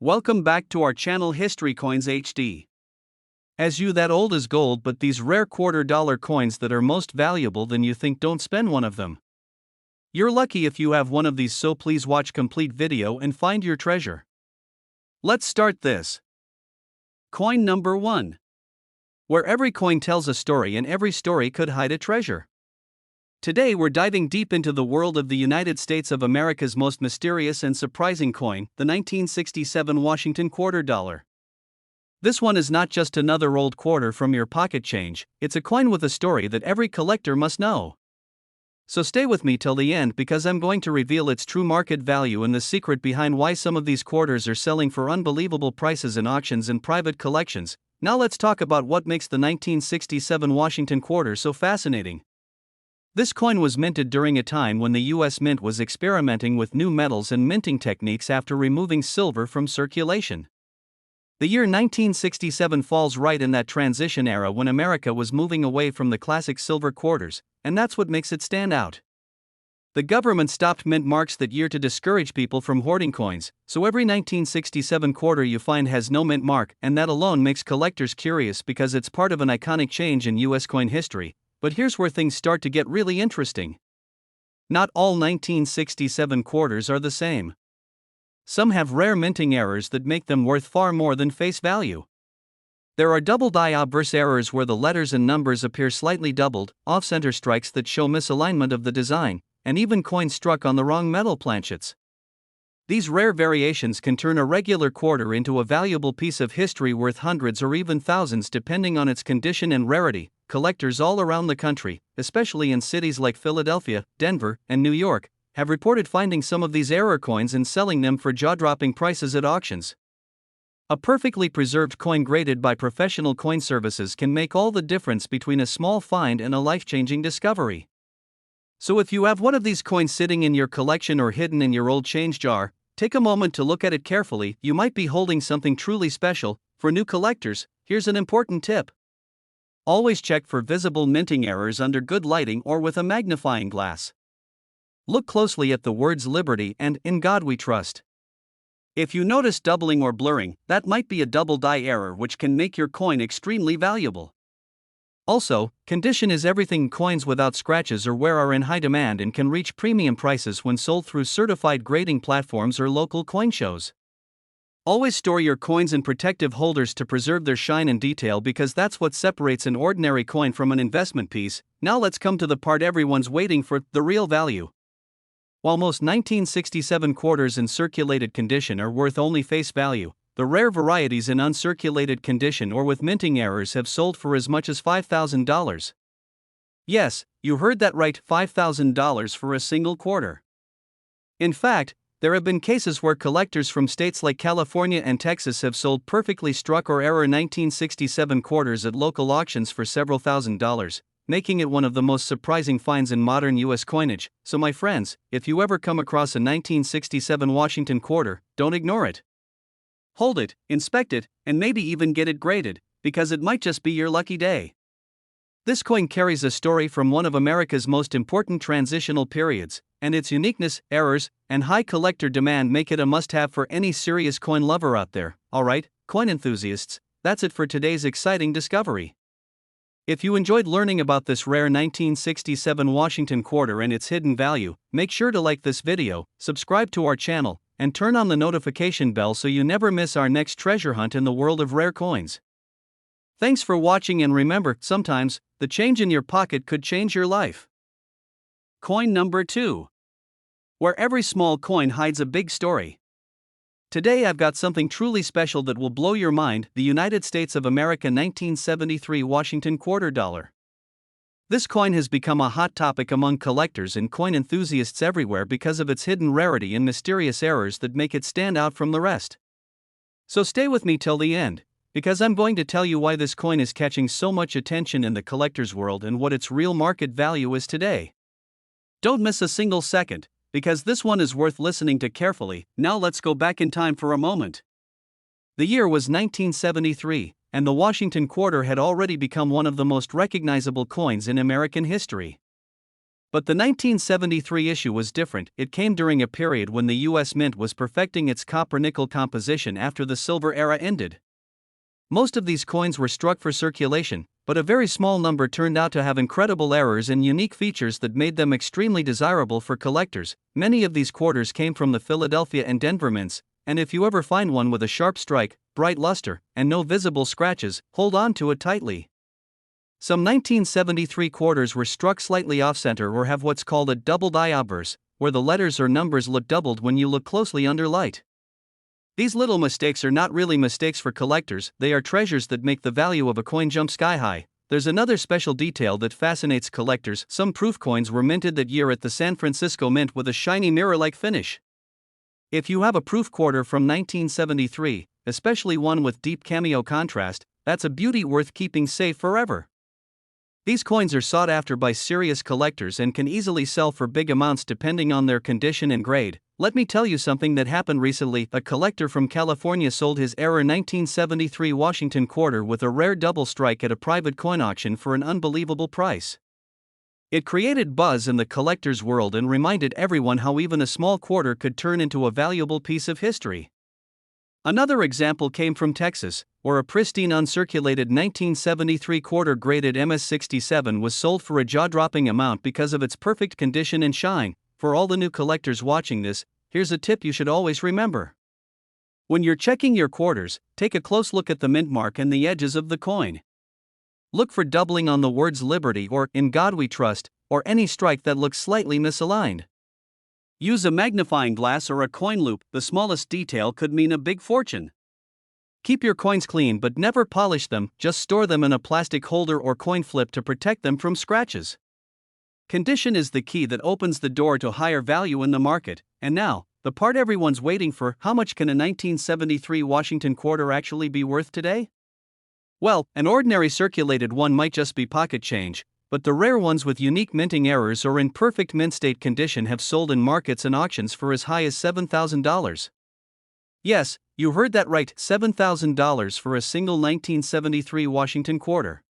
Welcome back to our channel History Coins HD. As you that old is gold, but these rare $quarter coins that are most valuable than you think, don't spend one of them. You're lucky if you have one of these, so please watch complete video and find your treasure. Let's start this. Coin number 1. Where every coin tells a story and every story could hide a treasure. Today we're diving deep into the world of the United States of America's most mysterious and surprising coin, the 1967 Washington quarter dollar. This one is not just another old quarter from your pocket change, it's a coin with a story that every collector must know. So stay with me till the end, because I'm going to reveal its true market value and the secret behind why some of these quarters are selling for unbelievable prices in auctions and private collections. Now let's talk about what makes the 1967 Washington quarter so fascinating. This coin was minted during a time when the U.S. Mint was experimenting with new metals and minting techniques after removing silver from circulation. The year 1967 falls right in that transition era when America was moving away from the classic silver quarters, and that's what makes it stand out. The government stopped mint marks that year to discourage people from hoarding coins, so every 1967 quarter you find has no mint mark, and that alone makes collectors curious because it's part of an iconic change in U.S. coin history. But here's where things start to get really interesting. Not all 1967 quarters are the same. Some have rare minting errors that make them worth far more than face value. There are double die obverse errors where the letters and numbers appear slightly doubled, off-center strikes that show misalignment of the design, and even coins struck on the wrong metal planchets. These rare variations can turn a regular quarter into a valuable piece of history worth hundreds or even thousands depending on its condition and rarity. Collectors all around the country, especially in cities like Philadelphia, Denver, and New York, have reported finding some of these error coins and selling them for jaw-dropping prices at auctions. A perfectly preserved coin graded by professional coin services can make all the difference between a small find and a life-changing discovery. So if you have one of these coins sitting in your collection or hidden in your old change jar, take a moment to look at it carefully. You might be holding something truly special. For new collectors, here's an important tip. Always check for visible minting errors under good lighting or with a magnifying glass. Look closely at the words Liberty and In God We Trust. If you notice doubling or blurring, that might be a double die error, which can make your coin extremely valuable. Also, condition is everything. Coins without scratches or wear are in high demand and can reach premium prices when sold through certified grading platforms or local coin shows. Always store your coins in protective holders to preserve their shine and detail, because that's what separates an ordinary coin from an investment piece. Now let's come to the part everyone's waiting for, the real value. While most 1967 quarters in circulated condition are worth only face value, the rare varieties in uncirculated condition or with minting errors have sold for as much as $5,000. Yes, you heard that right, $5,000 for a single quarter. In fact, there have been cases where collectors from states like California and Texas have sold perfectly struck or error 1967 quarters at local auctions for several $1,000s, making it one of the most surprising finds in modern U.S. coinage. So my friends, if you ever come across a 1967 Washington quarter, don't ignore it. Hold it, inspect it, and maybe even get it graded, because it might just be your lucky day. This coin carries a story from one of America's most important transitional periods, and its uniqueness, errors, and high collector demand make it a must-have for any serious coin lover out there. Alright, coin enthusiasts, that's it for today's exciting discovery. If you enjoyed learning about this rare 1967 Washington quarter and its hidden value, make sure to like this video, subscribe to our channel, and turn on the notification bell so you never miss our next treasure hunt in the world of rare coins. Thanks for watching, and remember, sometimes, the change in your pocket could change your life. Coin number 2. Where every small coin hides a big story. Today I've got something truly special that will blow your mind, the United States of America 1973 Washington quarter dollar. This coin has become a hot topic among collectors and coin enthusiasts everywhere because of its hidden rarity and mysterious errors that make it stand out from the rest. So stay with me till the end, because I'm going to tell you why this coin is catching so much attention in the collector's world and what its real market value is today. Don't miss a single second, because this one is worth listening to carefully. Now let's go back in time for a moment. The year was 1973, and the Washington quarter had already become one of the most recognizable coins in American history. But the 1973 issue was different. It came during a period when the US Mint was perfecting its copper-nickel composition after the silver era ended. Most of these coins were struck for circulation, but a very small number turned out to have incredible errors and unique features that made them extremely desirable for collectors. Many of these quarters came from the Philadelphia and Denver mints, and if you ever find one with a sharp strike, bright luster, and no visible scratches, hold on to it tightly. Some 1973 quarters were struck slightly off-center or have what's called a doubled eye obverse, where the letters or numbers look doubled when you look closely under light. These little mistakes are not really mistakes for collectors, they are treasures that make the value of a coin jump sky high. There's another special detail that fascinates collectors. Some proof coins were minted that year at the San Francisco Mint with a shiny mirror-like finish. If you have a proof quarter from 1973, especially one with deep cameo contrast, that's a beauty worth keeping safe forever. These coins are sought after by serious collectors and can easily sell for big amounts depending on their condition and grade. Let me tell you something that happened recently. A collector from California sold his error 1973 Washington quarter with a rare double strike at a private coin auction for an unbelievable price. It created buzz in the collector's world and reminded everyone how even a small quarter could turn into a valuable piece of history. Another example came from Texas, where a pristine uncirculated 1973 quarter graded MS-67 was sold for a jaw-dropping amount because of its perfect condition and shine. For all the new collectors watching this, here's a tip you should always remember. When you're checking your quarters, take a close look at the mint mark and the edges of the coin. Look for doubling on the words Liberty or In God We Trust, or any strike that looks slightly misaligned. Use a magnifying glass or a coin loop, the smallest detail could mean a big fortune. Keep your coins clean but never polish them, just store them in a plastic holder or coin flip to protect them from scratches. Condition is the key that opens the door to higher value in the market. And now, the part everyone's waiting for: how much can a 1973 Washington quarter actually be worth today? Well, an ordinary circulated one might just be pocket change, but the rare ones with unique minting errors or in perfect mint state condition have sold in markets and auctions for as high as $7,000. Yes, you heard that right, $7,000 for a single 1973 Washington quarter.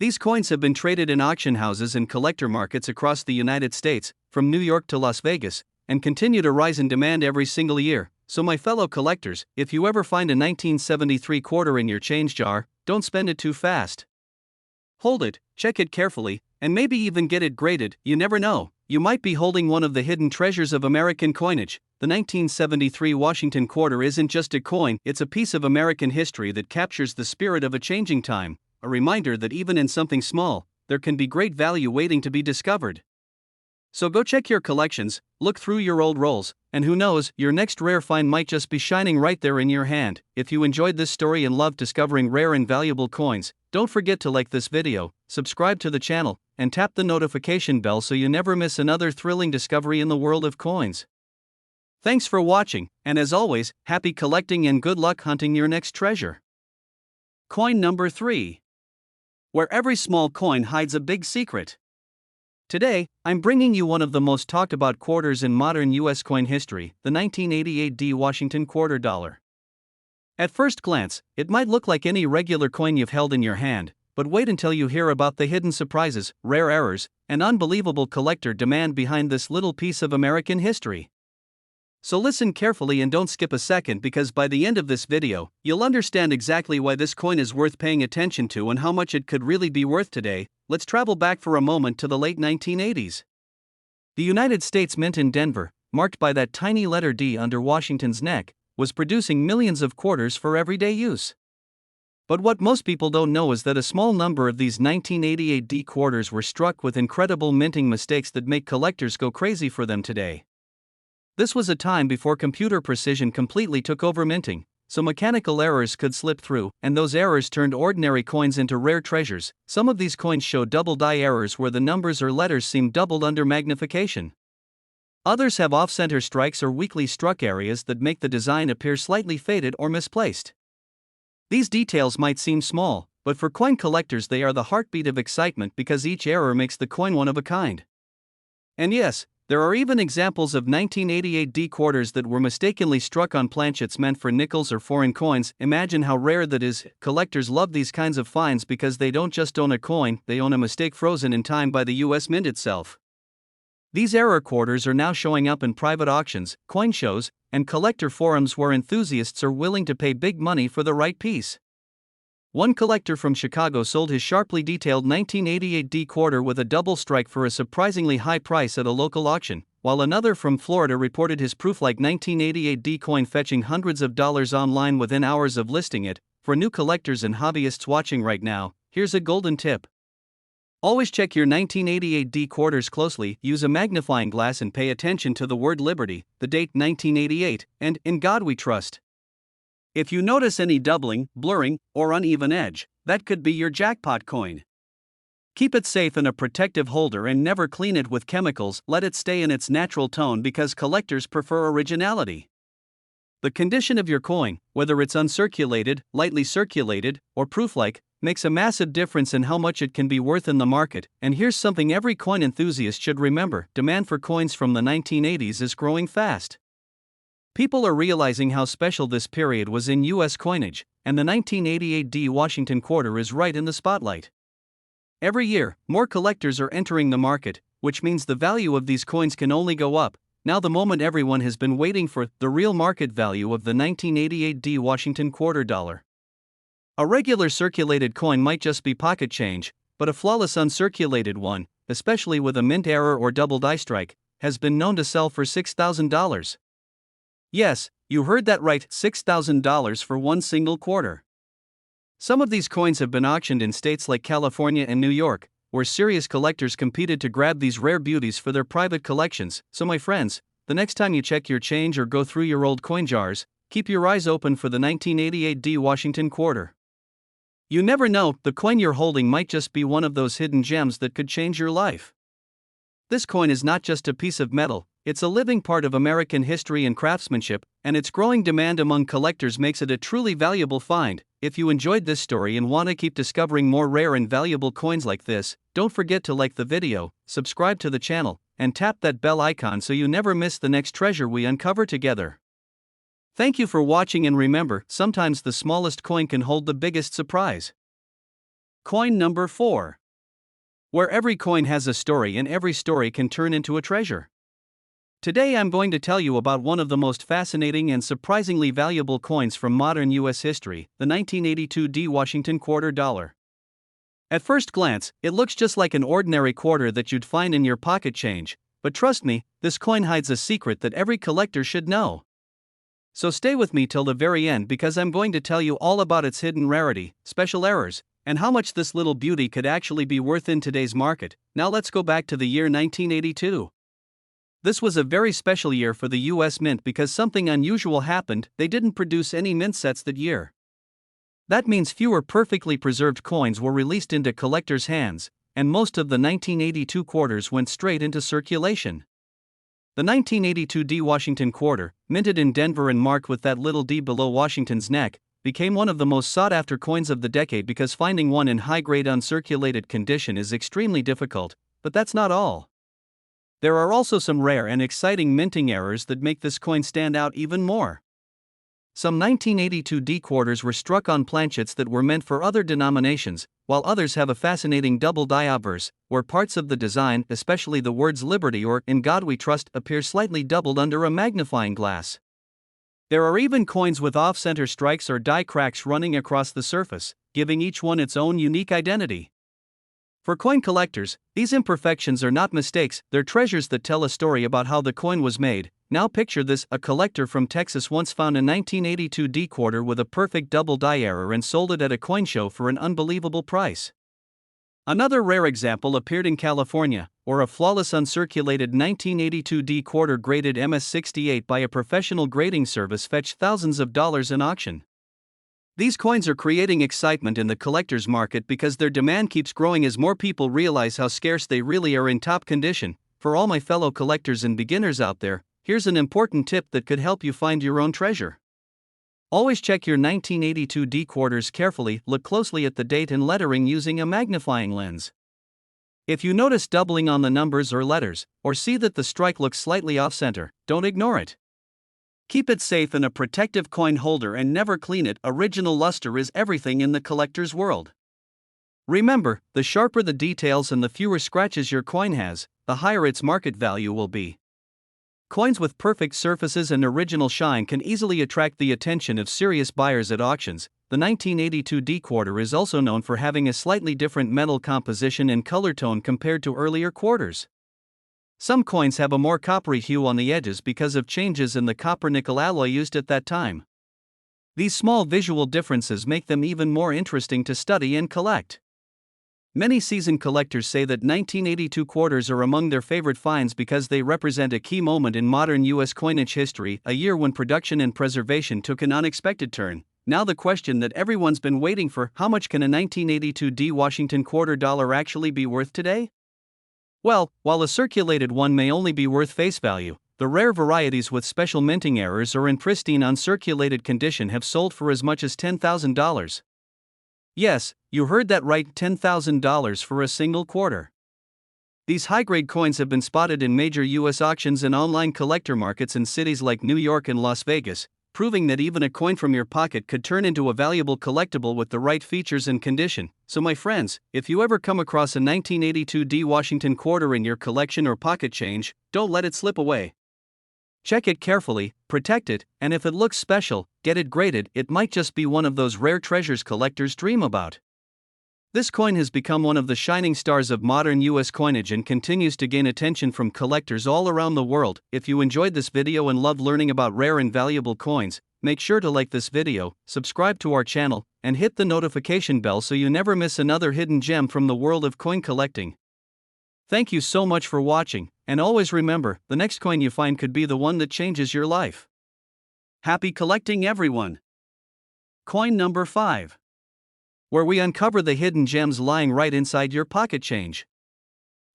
These coins have been traded in auction houses and collector markets across the United States, from New York to Las Vegas, and continue to rise in demand every single year. So my fellow collectors, if you ever find a 1973 quarter in your change jar, don't spend it too fast. Hold it, check it carefully, and maybe even get it graded. You never know, you might be holding one of the hidden treasures of American coinage. The 1973 Washington quarter isn't just a coin, it's a piece of American history that captures the spirit of a changing time, a reminder that even in something small, there can be great value waiting to be discovered. So go check your collections, look through your old rolls, and who knows, your next rare find might just be shining right there in your hand. If you enjoyed this story and loved discovering rare and valuable coins, don't forget to like this video, subscribe to the channel, and tap the notification bell so you never miss another thrilling discovery in the world of coins. Thanks for watching, and as always, happy collecting and good luck hunting your next treasure. Coin number 3. Where every small coin hides a big secret. Today, I'm bringing you one of the most talked about quarters in modern US coin history, the 1988 D Washington quarter dollar. At first glance, it might look like any regular coin you've held in your hand, but wait until you hear about the hidden surprises, rare errors, and unbelievable collector demand behind this little piece of American history. So listen carefully and don't skip a second, because by the end of this video, you'll understand exactly why this coin is worth paying attention to and how much it could really be worth today. Let's travel back for a moment to the late 1980s. The United States Mint in Denver, marked by that tiny letter D under Washington's neck, was producing millions of quarters for everyday use. But what most people don't know is that a small number of these 1988 D quarters were struck with incredible minting mistakes that make collectors go crazy for them today. This was a time before computer precision completely took over minting, so mechanical errors could slip through, and those errors turned ordinary coins into rare treasures. Some of these coins show double die errors where the numbers or letters seem doubled under magnification. Others have off-center strikes or weakly struck areas that make the design appear slightly faded or misplaced. These details might seem small, but for coin collectors they are the heartbeat of excitement because each error makes the coin one of a kind. And yes, there are even examples of 1988 D quarters that were mistakenly struck on planchets meant for nickels or foreign coins. Imagine how rare that is. Collectors love these kinds of finds because they don't just own a coin, they own a mistake frozen in time by the US Mint itself. These error quarters are now showing up in private auctions, coin shows, and collector forums where enthusiasts are willing to pay big money for the right piece. One collector from Chicago sold his sharply detailed 1988 D quarter with a double strike for a surprisingly high price at a local auction, while another from Florida reported his proof-like 1988 D coin fetching hundreds of dollars online within hours of listing it. For new collectors and hobbyists watching right now, here's a golden tip. Always check your 1988 D quarters closely, use a magnifying glass and pay attention to the word Liberty, the date 1988, and "In God We Trust." If you notice any doubling, blurring, or uneven edge, that could be your jackpot coin. Keep it safe in a protective holder and never clean it with chemicals, let it stay in its natural tone because collectors prefer originality. The condition of your coin, whether it's uncirculated, lightly circulated, or proof-like, makes a massive difference in how much it can be worth in the market. And here's something every coin enthusiast should remember: demand for coins from the 1980s is growing fast. People are realizing how special this period was in U.S. coinage, and the 1988 D Washington quarter is right in the spotlight. Every year, more collectors are entering the market, which means the value of these coins can only go up. Now the moment everyone has been waiting for, the real market value of the 1988 D Washington quarter dollar. A regular circulated coin might just be pocket change, but a flawless uncirculated one, especially with a mint error or double die strike, has been known to sell for $6,000. Yes, you heard that right, $6,000 for one single quarter. Some of these coins have been auctioned in states like California and New York, where serious collectors competed to grab these rare beauties for their private collections. So my friends, the next time you check your change or go through your old coin jars, keep your eyes open for the 1988 D Washington quarter. You never know, the coin you're holding might just be one of those hidden gems that could change your life. This coin is not just a piece of metal, it's a living part of American history and craftsmanship, and its growing demand among collectors makes it a truly valuable find. If you enjoyed this story and want to keep discovering more rare and valuable coins like this, don't forget to like the video, subscribe to the channel, and tap that bell icon so you never miss the next treasure we uncover together. Thank you for watching, and remember, sometimes the smallest coin can hold the biggest surprise. Coin number 4. Where every coin has a story and every story can turn into a treasure. Today I'm going to tell you about one of the most fascinating and surprisingly valuable coins from modern U.S. history, the 1982 D Washington quarter dollar. At first glance, it looks just like an ordinary quarter that you'd find in your pocket change, but trust me, this coin hides a secret that every collector should know. So stay with me till the very end because I'm going to tell you all about its hidden rarity, special errors, and how much this little beauty could actually be worth in today's market. Now let's go back to the year 1982. This was a very special year for the US Mint because something unusual happened: they didn't produce any mint sets that year. That means fewer perfectly preserved coins were released into collectors' hands, and most of the 1982 quarters went straight into circulation. The 1982 D Washington quarter, minted in Denver and marked with that little D below Washington's neck, became one of the most sought-after coins of the decade because finding one in high-grade uncirculated condition is extremely difficult. But that's not all. There are also some rare and exciting minting errors that make this coin stand out even more. Some 1982 D quarters were struck on planchets that were meant for other denominations, while others have a fascinating double die obverse, where parts of the design, especially the words Liberty or In God We Trust, appear slightly doubled under a magnifying glass. There are even coins with off-center strikes or die cracks running across the surface, giving each one its own unique identity. For coin collectors, these imperfections are not mistakes, they're treasures that tell a story about how the coin was made. Now picture this: a collector from Texas once found a 1982 D quarter with a perfect double die error and sold it at a coin show for an unbelievable price. Another rare example appeared in California, where a flawless uncirculated 1982 D quarter graded MS-68 by a professional grading service fetched thousands of dollars in auction. These coins are creating excitement in the collector's market because their demand keeps growing as more people realize how scarce they really are in top condition. For all my fellow collectors and beginners out there, here's an important tip that could help you find your own treasure. Always check your 1982 D quarters carefully, look closely at the date and lettering using a magnifying lens. If you notice doubling on the numbers or letters, or see that the strike looks slightly off-center, don't ignore it. Keep it safe in a protective coin holder and never clean it. Original luster is everything in the collector's world. Remember, the sharper the details and the fewer scratches your coin has, the higher its market value will be. Coins with perfect surfaces and original shine can easily attract the attention of serious buyers at auctions. The 1982 D quarter is also known for having a slightly different metal composition and color tone compared to earlier quarters. Some coins have a more coppery hue on the edges because of changes in the copper-nickel alloy used at that time. These small visual differences make them even more interesting to study and collect. Many seasoned collectors say that 1982 quarters are among their favorite finds because they represent a key moment in modern U.S. coinage history, a year when production and preservation took an unexpected turn. Now the question that everyone's been waiting for: how much can a 1982 D Washington quarter dollar actually be worth today? Well, while a circulated one may only be worth face value, the rare varieties with special minting errors or in pristine uncirculated condition have sold for as much as $10,000. Yes, you heard that right, $10,000 for a single quarter. These high-grade coins have been spotted in major U.S. auctions and online collector markets in cities like New York and Las Vegas, proving that even a coin from your pocket could turn into a valuable collectible with the right features and condition. So my friends, if you ever come across a 1982 D Washington quarter in your collection or pocket change, don't let it slip away. Check it carefully, protect it, and if it looks special, get it graded. It might just be one of those rare treasures collectors dream about. This coin has become one of the shining stars of modern U.S. coinage and continues to gain attention from collectors all around the world. If you enjoyed this video and loved learning about rare and valuable coins, make sure to like this video, subscribe to our channel, and hit the notification bell so you never miss another hidden gem from the world of coin collecting. Thank you so much for watching, and always remember, the next coin you find could be the one that changes your life. Happy collecting, everyone! Coin number 5. Where we uncover the hidden gems lying right inside your pocket change.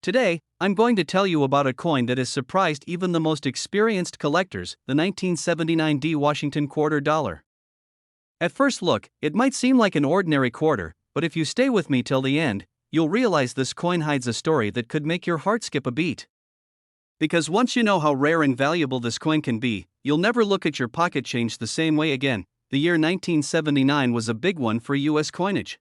Today, I'm going to tell you about a coin that has surprised even the most experienced collectors, the 1979 D Washington quarter dollar. At first look, it might seem like an ordinary quarter, but if you stay with me till the end, you'll realize this coin hides a story that could make your heart skip a beat. Because once you know how rare and valuable this coin can be, you'll never look at your pocket change the same way again. The year 1979 was a big one for U.S. coinage.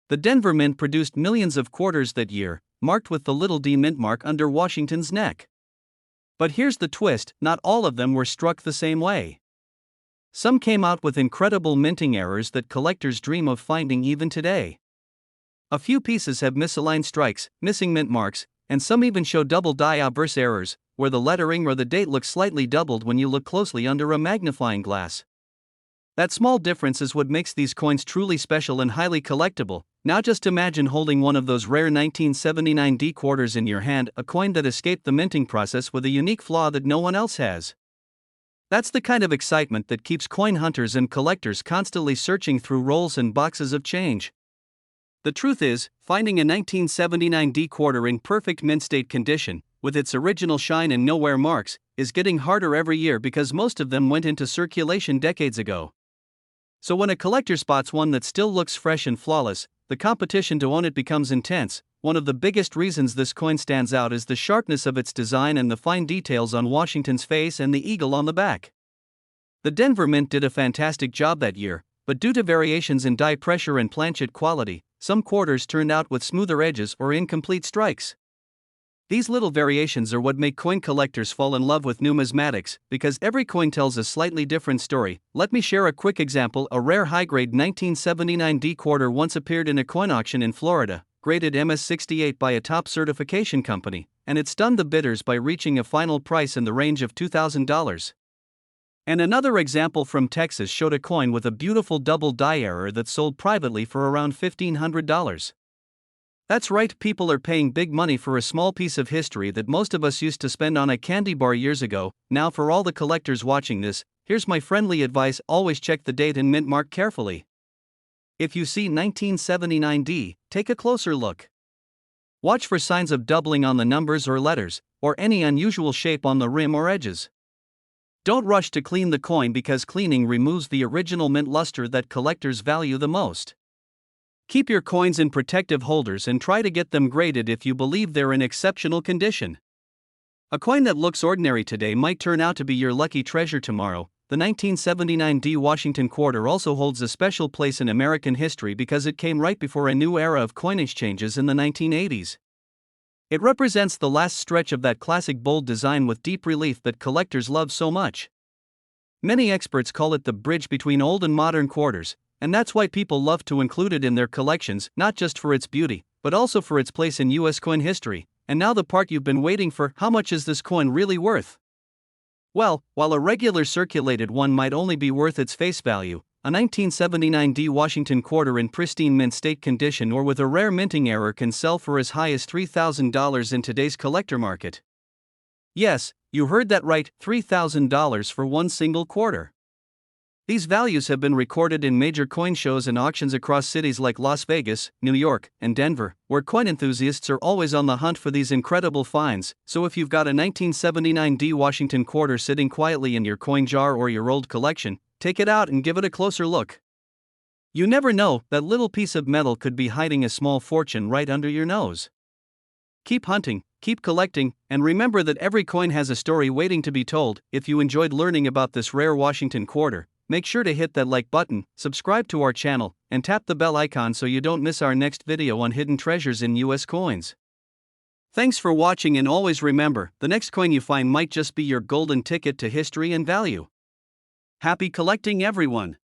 The Denver Mint produced millions of quarters that year, marked with the little D mint mark under Washington's neck. But here's the twist: not all of them were struck the same way. Some came out with incredible minting errors that collectors dream of finding even today. A few pieces have misaligned strikes, missing mint marks, and some even show double die obverse errors, where the lettering or the date looks slightly doubled when you look closely under a magnifying glass. That small difference is what makes these coins truly special and highly collectible. Now just imagine holding one of those rare 1979 D quarters in your hand, a coin that escaped the minting process with a unique flaw that no one else has. That's the kind of excitement that keeps coin hunters and collectors constantly searching through rolls and boxes of change. The truth is, finding a 1979 D quarter in perfect mint state condition, with its original shine and no wear marks, is getting harder every year because most of them went into circulation decades ago. So when a collector spots one that still looks fresh and flawless, the competition to own it becomes intense. One of the biggest reasons this coin stands out is the sharpness of its design and the fine details on Washington's face and the eagle on the back. The Denver Mint did a fantastic job that year, but due to variations in die pressure and planchet quality, some quarters turned out with smoother edges or incomplete strikes. These little variations are what make coin collectors fall in love with numismatics, because every coin tells a slightly different story. Let me share a quick example. A rare high-grade 1979 D quarter once appeared in a coin auction in Florida, graded MS-68 by a top certification company, and it stunned the bidders by reaching a final price in the range of $2,000. And another example from Texas showed a coin with a beautiful double die error that sold privately for around $1,500. That's right, people are paying big money for a small piece of history that most of us used to spend on a candy bar years ago. Now for all the collectors watching this, here's my friendly advice: always check the date and mint mark carefully. If you see 1979 D, take a closer look. Watch for signs of doubling on the numbers or letters, or any unusual shape on the rim or edges. Don't rush to clean the coin because cleaning removes the original mint luster that collectors value the most. Keep your coins in protective holders and try to get them graded if you believe they're in exceptional condition. A coin that looks ordinary today might turn out to be your lucky treasure tomorrow. The 1979 D Washington quarter also holds a special place in American history because it came right before a new era of coinage changes in the 1980s. It represents the last stretch of that classic bold design with deep relief that collectors love so much. Many experts call it the bridge between old and modern quarters, and that's why people love to include it in their collections, not just for its beauty, but also for its place in US coin history. And now the part you've been waiting for: how much is this coin really worth? Well, while a regular circulated one might only be worth its face value, a 1979 D Washington quarter in pristine mint state condition or with a rare minting error can sell for as high as $3,000 in today's collector market. Yes, you heard that right, $3,000 for one single quarter. These values have been recorded in major coin shows and auctions across cities like Las Vegas, New York, and Denver, where coin enthusiasts are always on the hunt for these incredible finds. So if you've got a 1979 D Washington quarter sitting quietly in your coin jar or your old collection, take it out and give it a closer look. You never know, that little piece of metal could be hiding a small fortune right under your nose. Keep hunting, keep collecting, and remember that every coin has a story waiting to be told. If you enjoyed learning about this rare Washington quarter, make sure to hit that like button, subscribe to our channel, and tap the bell icon so you don't miss our next video on hidden treasures in US coins. Thanks for watching, and always remember, the next coin you find might just be your golden ticket to history and value. Happy collecting, everyone!